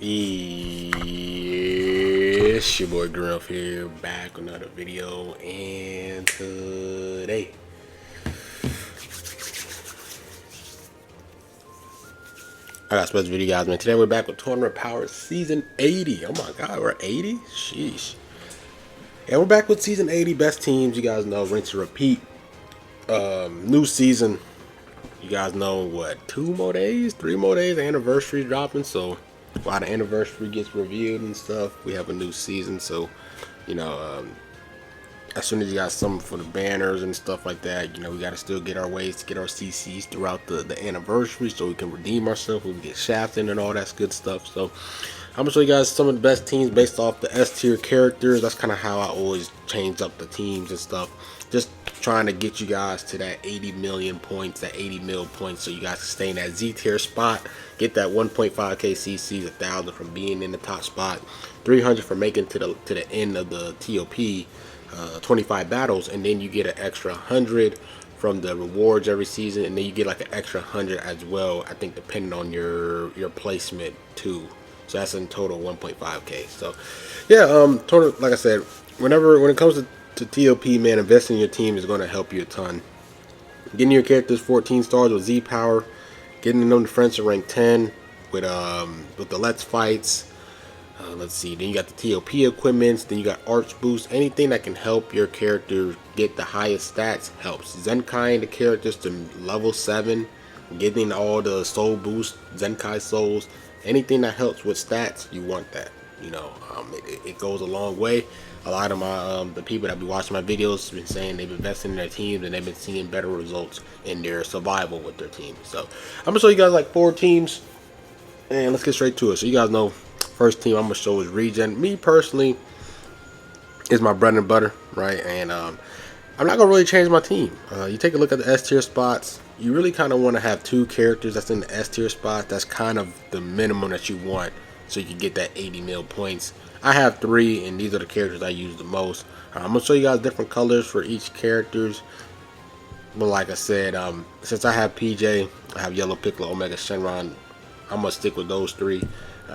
It's your boy Griff here, back with another video, and today I got a special video, guys, man. Today we're back with Tournament Power Season 80. Oh my god, we're 80? Sheesh. Yeah, we're back with Season 80, best teams. You guys know, rinse and repeat. New season. You guys know what, 2 more days, 3 more days, the anniversary dropping, so while the anniversary gets reviewed and stuff, we have a new season. So, you know, as soon as you got something for the banners and stuff like that, you know, we got to still get our ways to get our CCs throughout the anniversary so we can redeem ourselves, we can get shafted and all that good stuff. So I'm gonna show you guys some of the best teams based off the S tier characters. That's kind of how I always change up the teams and stuff, just trying to get you guys to that 80 million points, that 80 mil points, so you guys can stay in that Z tier spot, get that 1.5k CCs, 1,000 from being in the top spot, 300 for making to the end of the TOP, 25 battles, and then you get an extra 100 from the rewards every season, and then you get like an extra 100 as well, I think, depending on your placement too. So that's in total 1.5k. So yeah, total, like I said, when it comes to TOP, man, investing in your team is going to help you a ton. Getting your characters 14 stars with Z power, getting them to friends to rank 10 with the Let's Fights. Let's see, then you got the TOP equipments, then you got Arch Boost. Anything that can help your character get the highest stats helps. Zenkai the characters to level 7, getting all the soul boost, Zenkai souls. Anything that helps with stats, you want that. You know, it goes a long way. A lot of my the people that be watching my videos have been saying they've invested in their teams and they've been seeing better results in their survival with their team. So I'm gonna show you guys like 4 teams, and let's get straight to it. So you guys know, first team I'm gonna show is Regen. Me personally, is my bread and butter, right? And I'm not gonna really change my team. You take a look at the S tier spots. You really kind of want to have 2 characters that's in the S tier spot. That's kind of the minimum that you want, so you can get that 80 mil points. I have 3, and these are the characters I use the most. I'm gonna show you guys different colors for each characters. But like I said, since I have PJ, I have Yellow Piccolo, Omega Shenron, I'm gonna stick with those 3.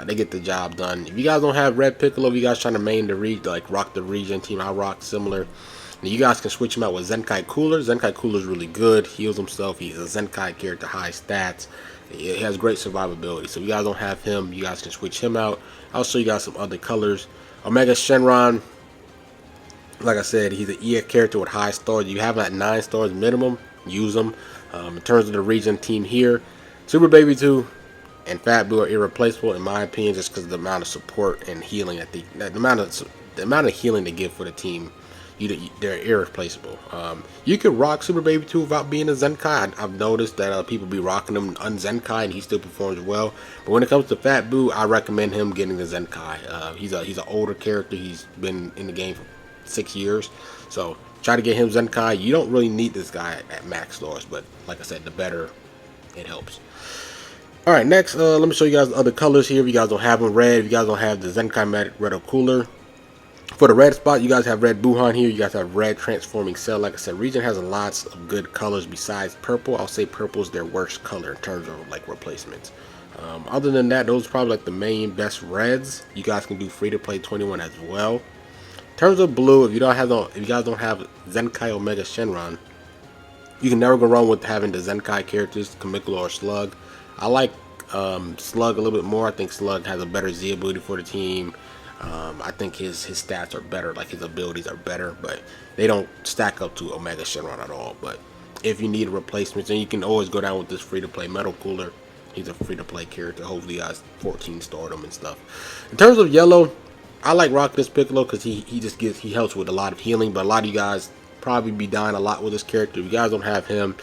They get the job done. If you guys don't have Red Piccolo, if you guys trying to main the rock the Regen team, I rock similar. And you guys can switch him out with Zenkai Cooler. Zenkai Cooler is really good. Heals himself. He's a Zenkai character, high stats. He has great survivability. So if you guys don't have him, you guys can switch him out. I'll show you guys some other colors. Omega Shenron, like I said, he's an EX character with high stars. You have him at 9 stars minimum, use him. In terms of the Regen team here, Super Baby 2 and Fat Boo are irreplaceable in my opinion, just because of the amount of support and healing that the amount of healing they give for the team. They're irreplaceable. You could rock Super Baby 2 without being a Zenkai. I've noticed that people be rocking him on Zenkai and he still performs well. But when it comes to Fat Boo, I recommend him getting the Zenkai. He's an older character. He's been in the game for 6 years. So try to get him Zenkai. You don't really need this guy at max stars, but like I said, the better it helps. Alright, next, let me show you guys the other colors here. If you guys don't have them, red. If you guys don't have the Zenkai Magic Red or Cooler. For the red spot, you guys have red Buhan here. You guys have red Transforming Cell. Like I said, Regen has lots of good colors besides purple. I'll say purple is their worst color in terms of like replacements. Other than that, those are probably like the main best reds. You guys can do free to play 21 as well. In terms of blue, if you guys don't have Zenkai Omega Shenron, you can never go wrong with having the Zenkai characters, Kamiklo or Slug. I like Slug a little bit more. I think Slug has a better Z ability for the team. I think his stats are better, like his abilities are better, but they don't stack up to Omega Shenron at all. But if you need replacements, then you can always go down with this free-to-play Metal Cooler. He's a free-to-play character. Hopefully you guys 14 stardom and stuff. In terms of yellow, I like rocking this Piccolo because he helps with a lot of healing, but a lot of you guys probably be dying a lot with this character. If you guys don't have him,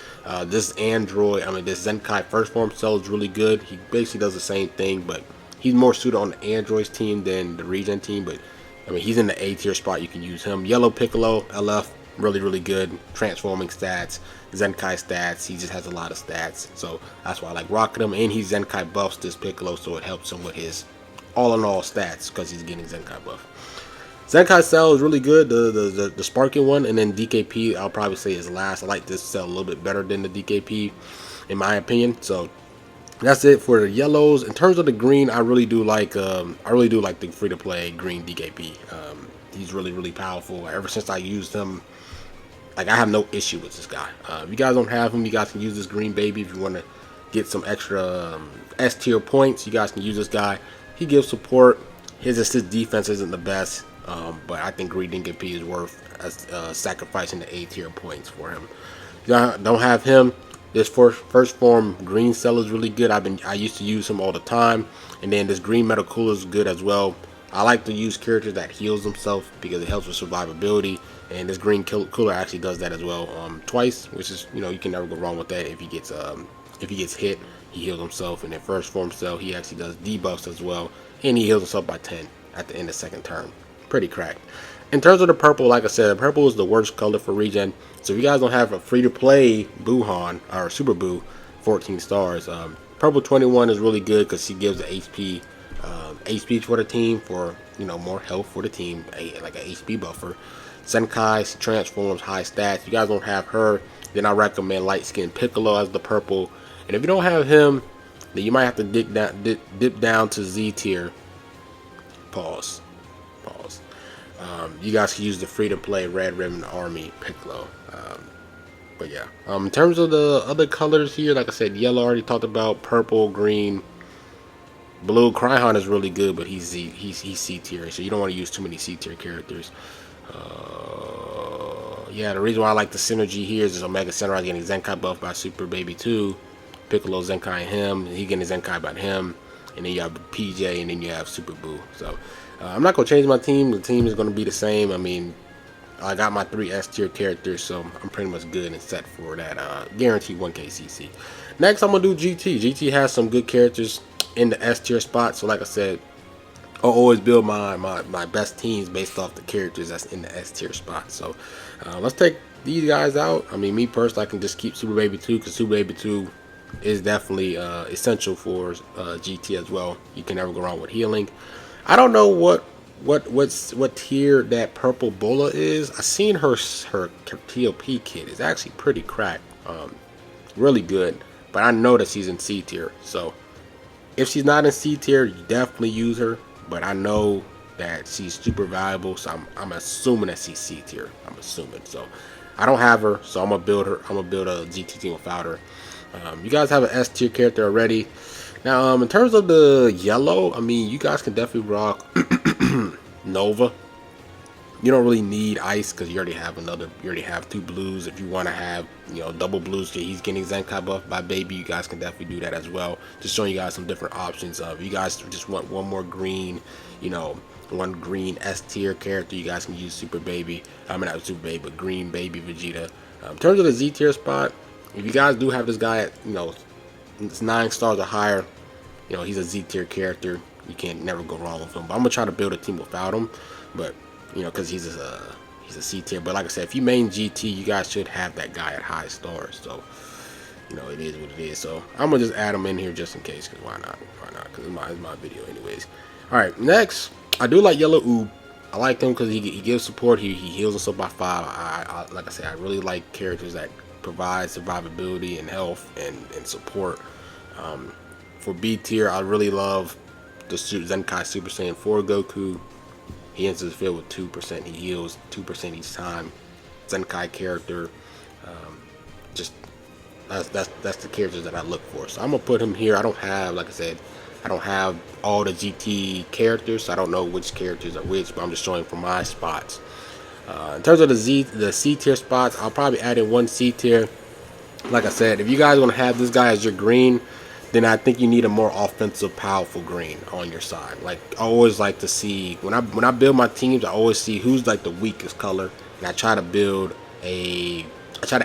this Zenkai First Form Cell is really good. He basically does the same thing, but he's more suited on the Androids team than the Regen team, but I mean, he's in the A tier spot. You can use him. Yellow Piccolo, LF, really good. Transforming stats, Zenkai stats. He just has a lot of stats, so that's why I like rocking him. And he Zenkai buffs this Piccolo, so it helps him with his all-in-all stats because he's getting Zenkai buff. Zenkai Cell is really good, the sparking one, and then DKP I'll probably say is last. I like this cell a little bit better than the DKP in my opinion. So That's it for the yellows. In terms of the green, I really do like the free to play green DKP. He's really powerful. Ever since I used him, like I have no issue with this guy. If you guys don't have him, you guys can use this green baby if you want to get some extra S tier points. You guys can use this guy. He gives support. His assist defense isn't the best, but I think green DKP is worth sacrificing the A tier points for him. If you don't have him, this first form green cell is really good. I used to use him all the time, and then this green metal cooler is good as well. I like to use characters that heals themselves because it helps with survivability, and this green cooler actually does that as well twice, which is, you can never go wrong with that. If he gets hit, he heals himself, and then first form cell he actually does debuffs as well, and he heals himself by 10 at the end of second turn. Pretty cracked. In terms of the purple, like I said, purple is the worst color for regen. So if you guys don't have a free-to-play Buhan or Super Boo, 14 stars, purple 21 is really good because she gives the HP for the team for more health for the team, like an HP buffer. Zenkai transforms, high stats. If you guys don't have her, then I recommend Light Skin Piccolo as the purple. And if you don't have him, then you might have to dip down to Z tier. Pause. You guys can use the free-to-play Red Ribbon Army Piccolo. But yeah, in terms of the other colors here, like I said, yellow already talked about, purple, green, blue. Cryhon is really good, but he's C tier, so you don't want to use too many C tier characters. Yeah, the reason why I like the synergy here is Omega Samurai getting Zenkai buff by Super Baby 2, Piccolo Zenkai him, he getting Zenkai by him, and then you have PJ, and then you have Super Boo. So I'm not going to change my team. The team is going to be the same. I mean, I got my 3 S tier characters, so I'm pretty much good and set for that guaranteed 1K CC. Next, I'm going to do GT. GT has some good characters in the S tier spot, so like I said, I'll always build my best teams based off the characters that's in the S tier spot. So let's take these guys out. I mean, me personally, I can just keep Super Baby 2 because Super Baby 2 is definitely essential for GT as well. You can never go wrong with healing. I don't know what tier that purple Bola is. I seen her TOP kit is actually pretty cracked, really good. But I know that she's in C tier. So if she's not in C tier, you definitely use her. But I know that she's super valuable, so I'm assuming that she's C tier. I'm assuming. So I don't have her, so I'm gonna build her. I'm gonna build a GT team without her. You guys have an S tier character already. Now, in terms of the yellow, I mean, you guys can definitely rock Nova. You don't really need ice because you already have 2 blues. If you want to have double blues, he's getting Zenkai buff by Baby. You guys can definitely do that as well. Just showing you guys some different options. If you guys just want one more green, one green S tier character, you guys can use Super Baby. I mean, not Super Baby, but Green Baby Vegeta. In terms of the Z tier spot, if you guys do have this guy at it's 9 stars or higher, he's a Z tier character. You can't never go wrong with him. But I'm gonna try to build a team without him. But because he's a C tier. But like I said, if you main GT, you guys should have that guy at high stars. So it is what it is. So I'm gonna just add him in here just in case. Because why not? Why not? Because it's my video anyways. All right, next, I do like Yellow Oob. I like him because he gives support. He heals himself by 5. Like I said, I really like characters that provide survivability and health and support. For B tier, I really love the Zenkai Super Saiyan 4 Goku. He enters the field with 2%. He heals 2% each time. Zenkai character. Just that's the characters that I look for. So I'm gonna put him here. I don't have, like I said, I don't have all the GT characters. So I don't know which characters are which, but I'm just showing for my spots. In terms of the C tier spots, I'll probably add in 1 C tier. Like I said, if you guys want to have this guy as your green, then I think you need a more offensive, powerful green on your side. Like, I always like to see, when I build my teams, I always see who's like the weakest color, and I try to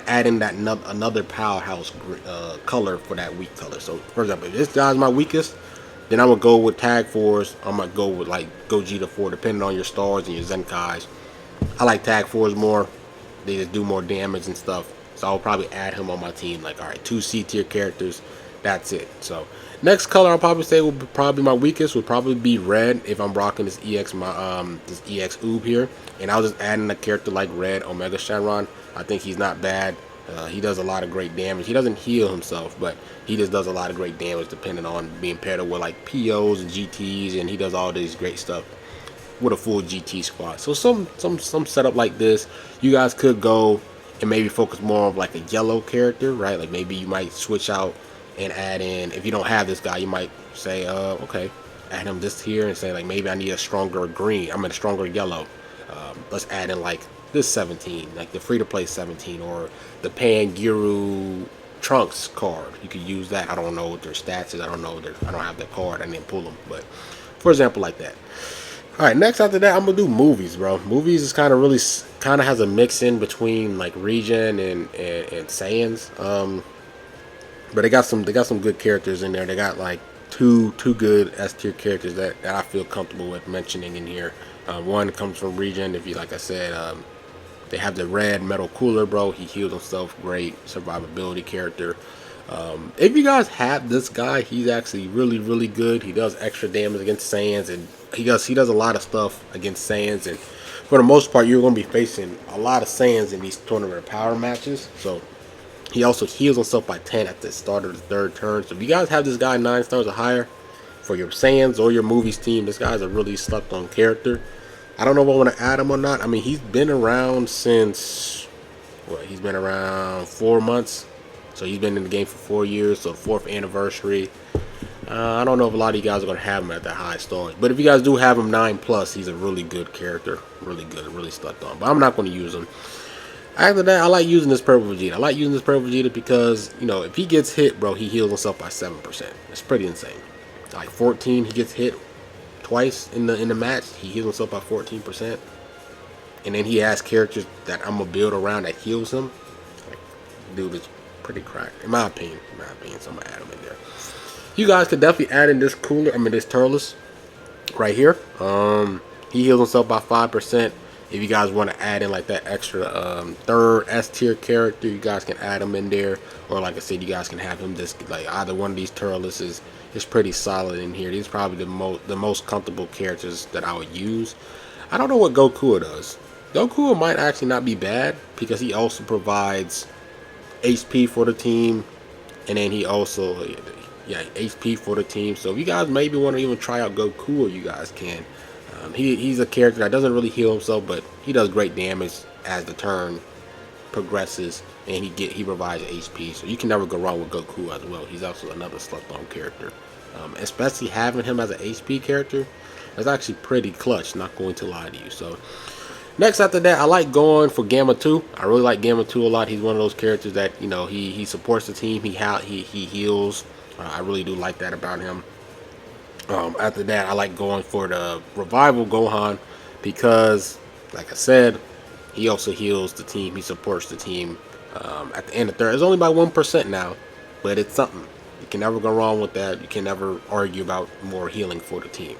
add in that another powerhouse color for that weak color. So, for example, if this guy's my weakest, then I'm gonna go with Tag 4s. I'm gonna go with like Gogeta 4, depending on your stars and your Zenkais. I like Tag 4s more. They just do more damage and stuff. So I'll probably add him on my team. Like, all right, 2 C tier characters. That's it. So next color I'll probably say would probably my weakest would probably be red if I'm rocking this EX Oob here. And I'll just add in a character like Red Omega Shenron. I think he's not bad. He does a lot of great damage. He doesn't heal himself, but he just does a lot of great damage depending on being paired up with like POs and GTs, and he does all this great stuff with a full GT squad. So some setup like this, you guys could go and maybe focus more on like a yellow character, right? Like maybe you might switch out and add in, if you don't have this guy, you might say, okay, add him this here and say like maybe I need a stronger green. I'm in a stronger yellow. Let's add in like this 17, like the free to play 17, or the Pangiru Trunks card. You could use that. I don't know what their stats is. I don't know. I don't have that card. I didn't pull them, but for example, like that. All right, next after that, I'm gonna do movies, bro. Movies is kind of has a mix in between like regen and saiyans. But they got some good characters in there. They got like two good S tier characters that I feel comfortable with mentioning in here. One comes from regen. If you, like I said, they have the red metal cooler, bro. He heals himself, great survivability character. If you guys have this guy, he's actually really good. He does extra damage against Saiyans, and he does a lot of stuff against Saiyans. And for the most part, you're going to be facing a lot of Saiyans in these tournament of power matches. So he also heals himself by 10 at the start of the third turn. So if you guys have this guy 9 stars or higher for your Saiyans or your movies team, this guy's a really slept on character. I don't know if I want to add him or not. I mean, he's been around since he's been around 4 months. So he's been in the game for 4 years, so 4th anniversary. I don't know if a lot of you guys are going to have him at that high stars. But if you guys do have him 9+, he's a really good character. Really good, really slept on. But I'm not going to use him. After that, I like using this Purple Vegeta. I like using this Purple Vegeta because, you know, if he gets hit, bro, he heals himself by 7%. It's pretty insane. Like 14, he gets hit twice in the match. He heals himself by 14%. And then he has characters that I'm going to build around that heals him. Like, dude is pretty cracked, in my opinion. So I'm gonna add them in there. You guys could definitely add in this this Turles right here. He heals himself by 5%. If you guys want to add in like that extra third S tier character, you guys can add him in there. Or like I said, you guys can have him just like either one of these Turles is pretty solid in here. These are probably the most comfortable characters that I would use. I don't know what Goku does. Goku might actually not be bad because he also provides HP for the team, and then he also HP for the team. So if you guys maybe want to even try out Goku, you guys can. He's a character that doesn't really heal himself, but he does great damage as the turn progresses, and he provides HP. So you can never go wrong with Goku as well. He's also another slept-on character, especially having him as an HP character. That's actually pretty clutch. Not going to lie to you. So next after that, I like going for Gamma 2. I really like Gamma 2 a lot. He's one of those characters that, you know, he supports the team. He heals. I really do like that about him. After that, I like going for the Revival Gohan because, like I said, he also heals the team. He supports the team. At the end of third, it's only by 1% now, but it's something. You can never go wrong with that. You can never argue about more healing for the team.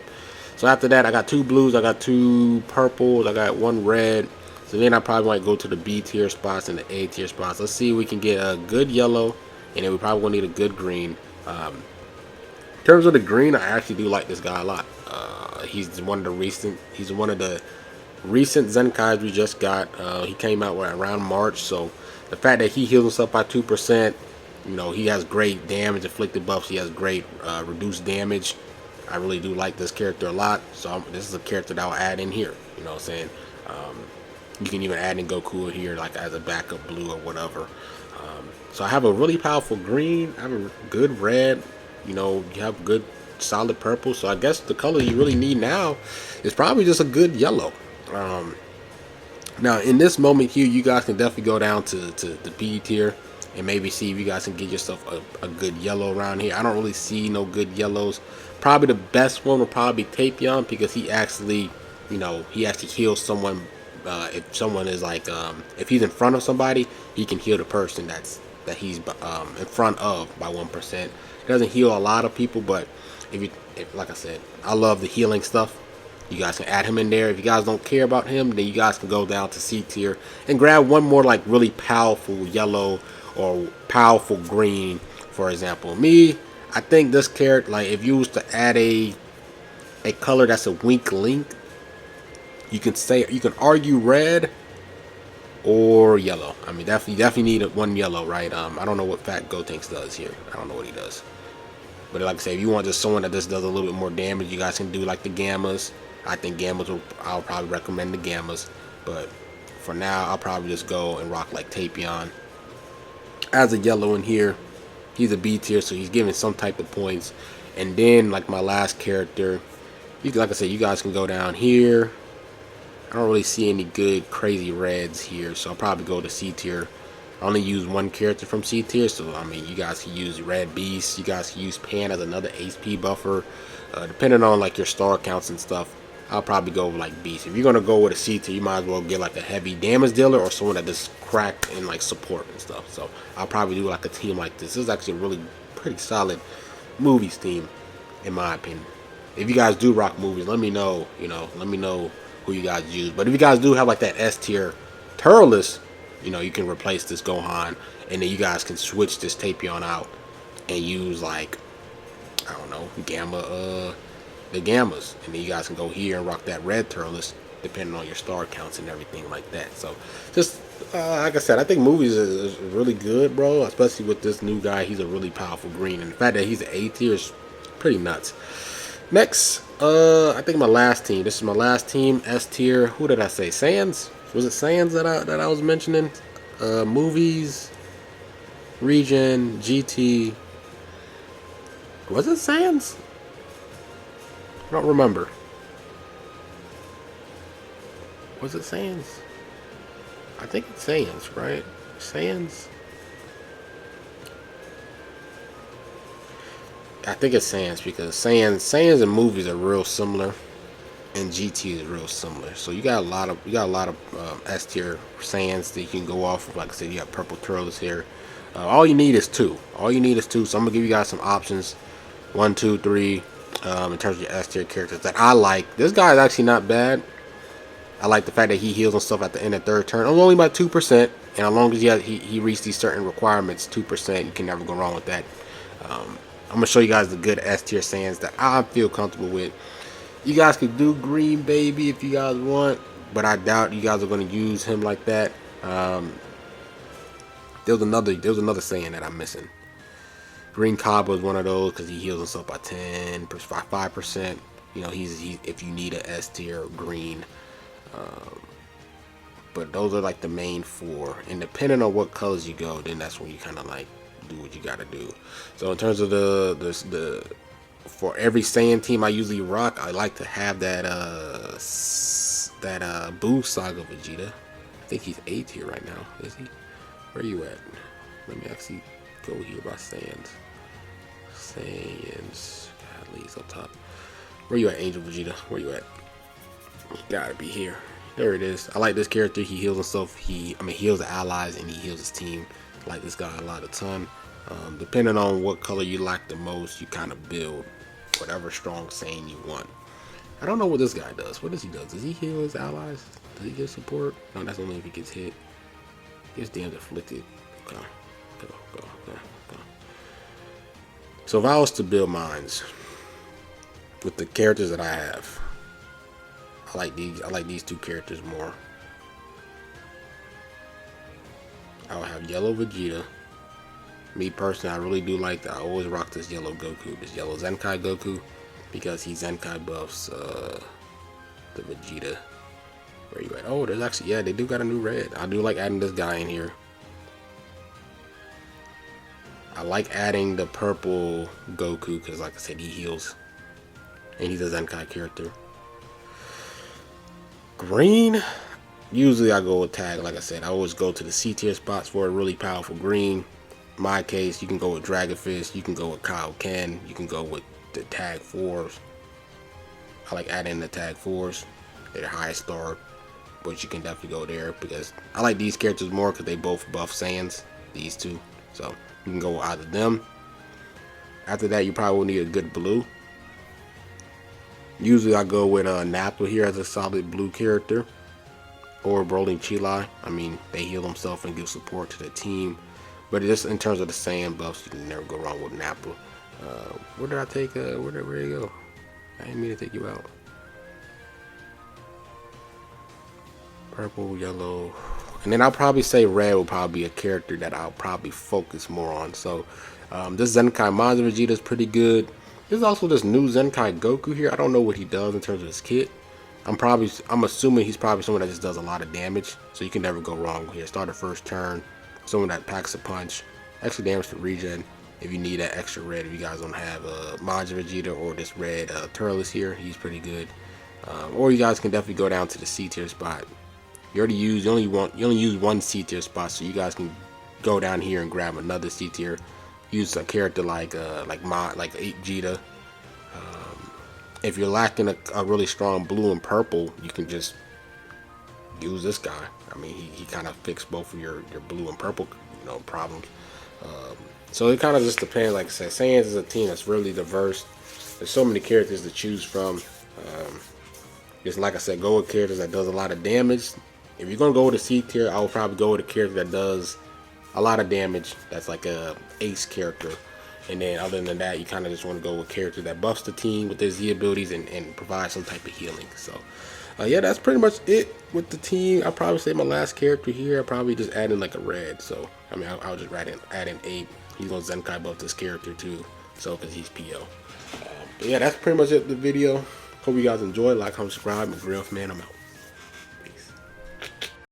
So after that, I got 2 blues, I got 2 purples, I got 1 red. So then I probably might go to the B tier spots and the A tier spots. Let's see if we can get a good yellow, and then we probably gonna need a good green. In terms of the green, I actually do like this guy a lot. He's one of the recent Zenkais we just got. He came out around March, so the fact that he heals himself by 2%, you know, he has great damage inflicted buffs. He has great reduced damage. I really do like this character a lot, so this is a character that I'll add in here. You know what I'm saying? You can even add in Goku here, like as a backup blue or whatever. So I have a really powerful green. I have a good red. You know, you have good solid purple. So I guess the color you really need now is probably just a good yellow. Now in this moment here, you guys can definitely go down to the B tier and maybe see if you guys can get yourself a good yellow around here. I don't really see no good yellows. Probably the best one will probably be Tapion because he actually, you know, he actually heals someone. If someone is like, if he's in front of somebody, he can heal the person that he's in front of by 1%. It doesn't heal a lot of people, but if like I said, I love the healing stuff. You guys can add him in there. If you guys don't care about him, then you guys can go down to C tier and grab one more like really powerful yellow or powerful green. For example, I think this character, like if you was to add a color that's a weak link, you can argue red, or yellow. I mean, definitely need one yellow, right? I don't know what Fat Gotenks does here. I don't know what he does. But like I say, if you want just someone that just does a little bit more damage, you guys can do like the Gammas. I think Gammas I'll probably recommend the Gammas. But for now, I'll probably just go and rock like Tapion as a yellow in here. He's a B tier, so he's giving some type of points. And then like my last character, like I said, you guys can go down here. I don't really see any good crazy reds here, so I'll probably go to C tier. I only use one character from C tier, so I mean, you guys can use Red Beast. You guys can use Pan as another HP buffer, depending on like your star counts and stuff. I'll probably go with like Beast. If you're gonna go with a C tier, you might as well get like a heavy damage dealer or someone that just crack and like support and stuff. So I'll probably do like a team like this. This is actually a really pretty solid movies team, in my opinion. If you guys do rock movies, let me know. Let me know who you guys use. But if you guys do have like that S tier Turles, you can replace this Gohan, and then you guys can switch this Tapion out and use like, I don't know, the Gammas, and then you guys can go here and rock that red Turles depending on your star counts and everything like that. So just like I said, I think movies is really good, bro, especially with this new guy. He's a really powerful green, and the fact that he's an A tier is pretty nuts. Next, I think my last team. This is my last team, S tier. Who did I say? Saiyans? Was it Saiyans that I was mentioning? Movies, Regen, GT. Was it Saiyans? I don't remember. Was it Saiyans? I think it's Saiyans, right? Saiyans? I think it's Saiyans because Saiyans and movies are real similar, and GT is real similar. So you got a lot of S tier Saiyans that you can go off of. Like I said, you got purple Turles here. All you need is two. All you need is two. So I'm gonna give you guys some options. 1, 2, 3. In terms of your S tier characters that I like. This guy is actually not bad. I like the fact that he heals and stuff at the end of third turn. I'm only about 2%, and as long as he reached these certain requirements, 2%, you can never go wrong with that. I'm gonna show you guys the good S tier Saiyans that I feel comfortable with. You guys could do green baby if you guys want, but I doubt you guys are gonna use him like that. There was another Saiyan that I'm missing. Green Cobb was one of those because he heals himself by 10, 5%. He's if you need a S tier green. But those are like the main 4, and depending on what colors you go, then that's when you kind of like do what you gotta do. So in terms of the for every Saiyan team I usually rock, I like to have that Boo Saga Vegeta. I think he's A tier right now, is he? Where are you at? Let me actually go here by Saiyans. Godly, he's up top. Where you at, Angel Vegeta? Where you at? You gotta be here. There it is. I like this character. He heals himself. He heals the allies and he heals his team. I like this guy a ton. Depending on what color you like the most, you kind of build whatever strong Saiyan you want. I don't know what this guy does. What does he do? Does he heal his allies? Does he give support? No, that's only if he gets hit. He gets damage afflicted. Go. So if I was to build mines with the characters that I have, I like these 2 characters more. I would have yellow Vegeta. Me personally, I really do like that. I always rock this yellow Goku, this yellow Zenkai Goku, because he Zenkai buffs the Vegeta. Where you at? Oh, there's actually, yeah, they do got a new red. I do like adding this guy in here. I like adding the purple Goku because, like I said, he heals, and he's a Zenkai character. Green, usually I go with tag. Like I said, I always go to the C tier spots for a really powerful green. In my case, you can go with Dragon Fist, you can go with Kaioken, you can go with the tag 4s. I like adding the tag 4s. They're high star, but you can definitely go there because I like these characters more because they both buff Saiyans, these 2. So you can go with either them. After that, you probably will need a good blue. Usually I go with Nappa here as a solid blue character, or Broly Chilai. I mean, they heal themselves and give support to the team. But just in terms of the Saiyan buffs, you can never go wrong with Nappa. Where did I take? Where did you go? I didn't mean to take you out. Purple, yellow, And then I'll probably say red will probably be a character that I'll probably focus more on. So this Zenkai Majin Vegeta is pretty good. There's also this new Zenkai Goku here. I don't know what he does in terms of his kit. I'm assuming he's probably someone that just does a lot of damage. So you can never go wrong here. Start the first turn. Someone that packs a punch. Extra damage to regen. If you need that extra red, if you guys don't have Majin Vegeta or this red Turles here, he's pretty good. Or you guys can definitely go down to the C tier spot. You only use one C tier spot, so you guys can go down here and grab another C tier. Use a character like 8 Vegeta. If you're lacking a really strong blue and purple, you can just use this guy. I mean, he kind of fixed both of your blue and purple, problems. So it kind of just depends. Like I said, Saiyans is a team that's really diverse. There's so many characters to choose from. Just like I said, go with characters that does a lot of damage. If you're gonna go with a C tier, I would probably go with a character that does a lot of damage. That's like a ace character. And then other than that, you kind of just want to go with a character that buffs the team with their Z abilities and provides some type of healing. So yeah, that's pretty much it with the team. I'll probably say my last character here, I'll probably just add in like a red. So I mean, I'll just add in 8. He's gonna Zenkai buff this character too, so because he's PO. But yeah, that's pretty much it. The video. Hope you guys enjoyed. Like, comment, subscribe, and Grill Man, I'm out.